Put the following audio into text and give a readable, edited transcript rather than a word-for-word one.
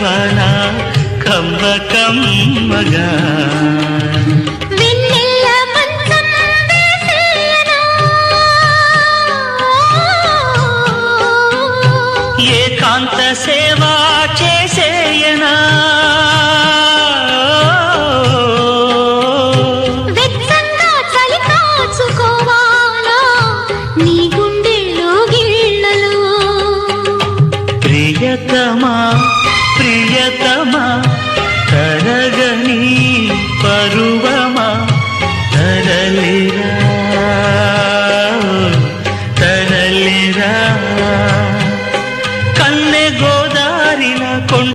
వాన కమ్మ కమ్మగా ఏకాంత సేవా చేసేయనా వెచ్చంగా చలి కాచుకోవాలా నీ గుండెలో గిళ్ళలో ప్రియతమా ప్రియతమా